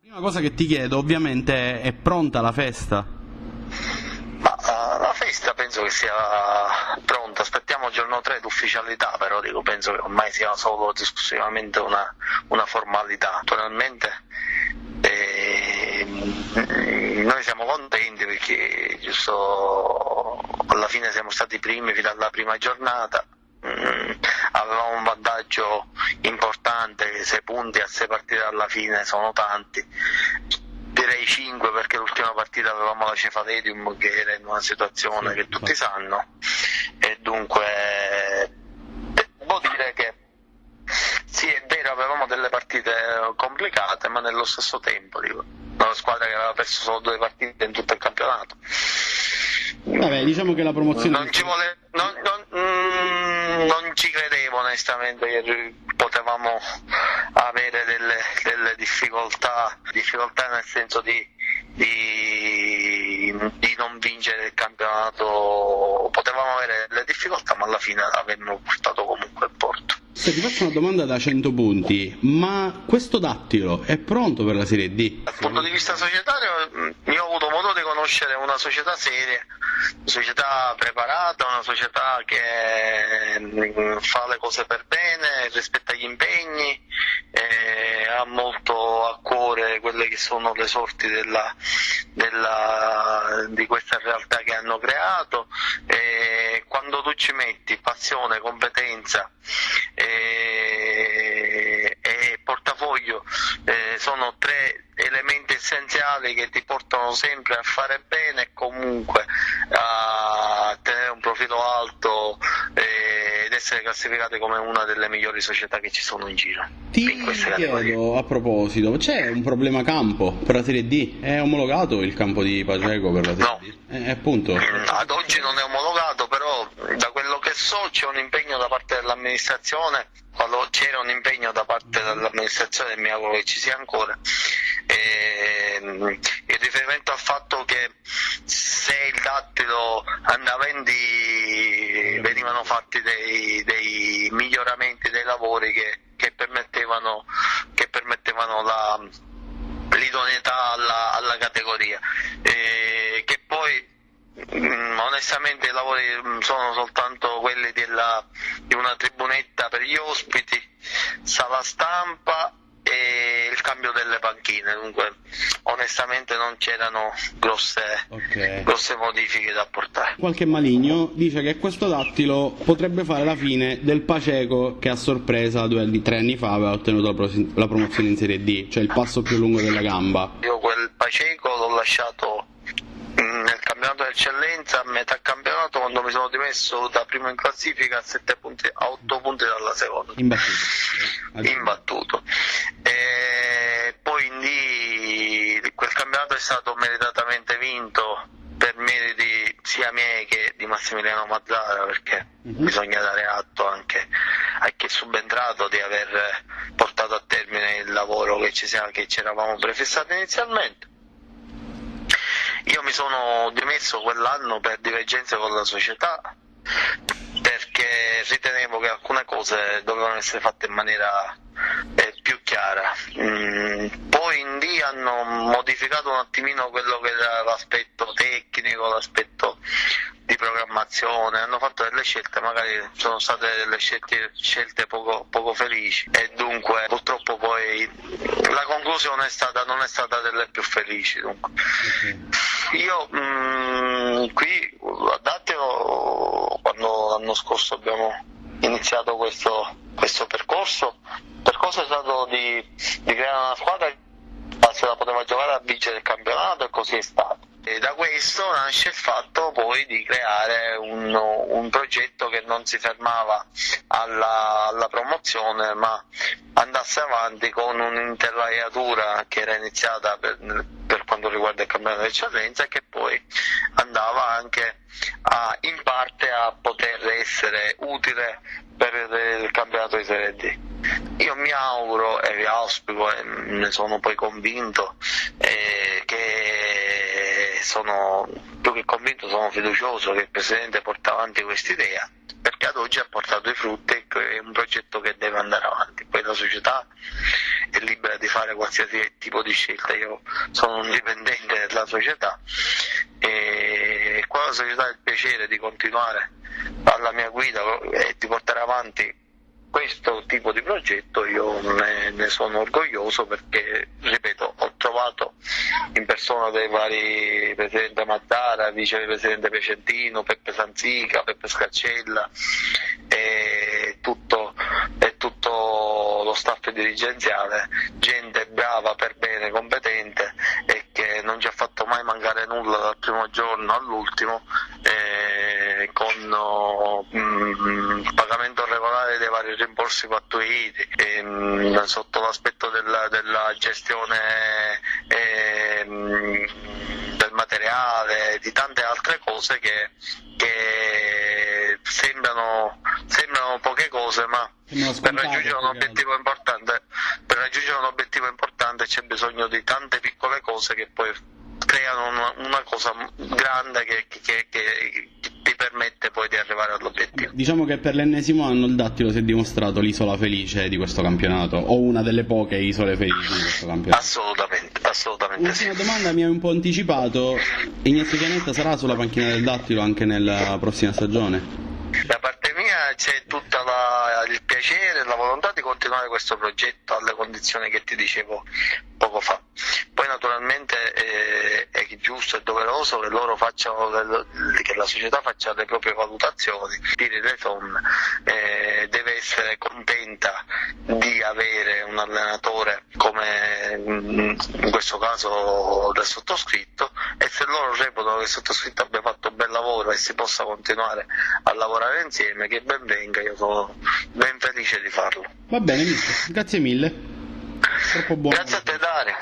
La prima cosa che ti chiedo, ovviamente, è pronta la festa? Ma la festa penso che sia pronta, aspettiamo il giorno 3 d'ufficialità, però penso che ormai sia solo ed esclusivamente una formalità. Naturalmente noi siamo contenti perché giusto alla fine siamo stati primi fino alla prima giornata. Avevamo un vantaggio importante, 6 punti a 6 partite alla fine sono tanti, direi 5 perché l'ultima partita avevamo la Cefaledium che era in una situazione che tutti sanno, e dunque devo dire che sì, è vero, avevamo delle partite complicate, ma nello stesso tempo una squadra che aveva perso solo 2 partite in tutto il campionato. Vabbè, diciamo che la promozione... Non ci credevo onestamente che potevamo avere delle difficoltà nel senso di non vincere il campionato. Potevamo avere delle difficoltà, ma alla fine avremmo portato comunque il porto. Se ti faccio una domanda da 100 punti, ma questo Dattilo è pronto per la Serie D? Dal punto di vista societario, io ho avuto modo di conoscere una società seria, una società preparata, una società che fa le cose per bene, rispetta gli impegni, ha molto a cuore quelle che sono le sorti di questa realtà che hanno creato, e quando tu ci metti passione, competenza e portafoglio, sono 3 elementi essenziali che ti portano sempre a fare bene e comunque a tenere un profilo alto ed essere classificate come una delle migliori società che ci sono in giro. Ti chiedo, a proposito, c'è un problema campo per la Serie D? È omologato il campo di Paceco per la Serie D? Appunto. Ad oggi non è omologato, però da quello che so c'è un impegno da parte dell'amministrazione, c'era un impegno da parte dell'amministrazione e mi auguro che ci sia ancora, in riferimento al fatto che se il Dattilo andava in D venivano fatti dei miglioramenti dei lavori che permettevano l'idoneità alla categoria, che poi onestamente i lavori sono soltanto quelli di una tribunetta per gli ospiti, sala stampa e il cambio delle panchine, dunque onestamente non c'erano grosse modifiche da apportare. Qualche maligno dice che questo Dattilo potrebbe fare la fine del Paceco che a sorpresa 3 anni fa aveva ottenuto la promozione in Serie D, cioè il passo più lungo della gamba. Io quel Paceco l'ho lasciato nel campionato d'eccellenza a metà campionato, quando mi sono dimesso da primo in classifica a 8 punti dalla seconda, imbattuto. E poi quel campionato è stato meritatamente vinto per meriti sia miei che di Massimiliano Mazzara, perché bisogna dare atto anche a chi è subentrato di aver portato a termine il lavoro che ci eravamo prefissati inizialmente. Io mi sono dimesso quell'anno per divergenze con la società, perché ritenevo che alcune cose dovevano essere fatte in maniera più chiara. Poi in D hanno modificato un attimino quello che era l'aspetto tecnico, l'aspetto di programmazione, hanno fatto delle scelte, magari sono state delle scelte poco felici, e dunque purtroppo poi la conclusione non è stata delle più felici. Dunque. Io qui a Dattilo, quando l'anno scorso abbiamo iniziato questo percorso è stato di creare una squadra che se la poteva giocare a vincere il campionato, e così è stato. E da questo nasce il fatto poi di creare un progetto che non si fermava alla promozione, ma andasse avanti con un'intelaiatura che era iniziata per quanto riguarda il campionato di eccellenza, e che poi andava anche in parte a poter essere utile per il campionato di Serie D. Io mi auguro e vi auspico, e ne sono poi convinto, che sono più che convinto, sono fiducioso che il Presidente porta avanti quest'idea, perché ad oggi ha portato i frutti e è un progetto che deve andare avanti. Poi la società è libera di fare qualsiasi tipo di scelta, io sono un dipendente della società e qua la società ha il piacere di continuare alla mia guida e di portare avanti questo tipo di progetto. Io ne sono orgoglioso perché, ripeto, ho trovato in persona dei vari presidente Mazzara, vicepresidente Piacentino, Peppe Sanzica, Peppe Scaccella e tutto lo staff dirigenziale, gente brava, per bene, competente e che non ci ha fatto mai mancare nulla dal primo giorno all'ultimo, con pagamento regolare dei vari rimborsi pattuiti, sotto l'aspetto della gestione del materiale, di tante altre cose che sembrano poche cose, ma per raggiungere un obiettivo importante c'è bisogno di tante piccole cose che poi creano una cosa grande che ti permette poi di arrivare all'obiettivo. Diciamo che per l'ennesimo anno il Dattilo si è dimostrato l'isola felice di questo campionato, o una delle poche isole felici di questo campionato. Assolutamente Ultima sì. domanda, mi hai un po' anticipato, Ignazio Chianetta sarà sulla panchina del Dattilo anche nella prossima stagione? Da parte mia c'è tutto il piacere e la volontà di continuare questo progetto alle condizioni che ti dicevo poco fa. Poi naturalmente è giusto e doveroso che loro che la società faccia le proprie valutazioni, dire le somme, deve essere contenta di avere un allenatore come in questo caso del sottoscritto, e se loro reputano che il sottoscritto abbia fatto un bel lavoro e si possa continuare a lavorare insieme, che ben venga, io sono ben felice di farlo. Va bene, mister, grazie mille. Troppo buono. Grazie a te Dario,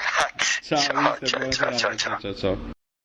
Ciao, mister, buona serata. ciao. Ciao.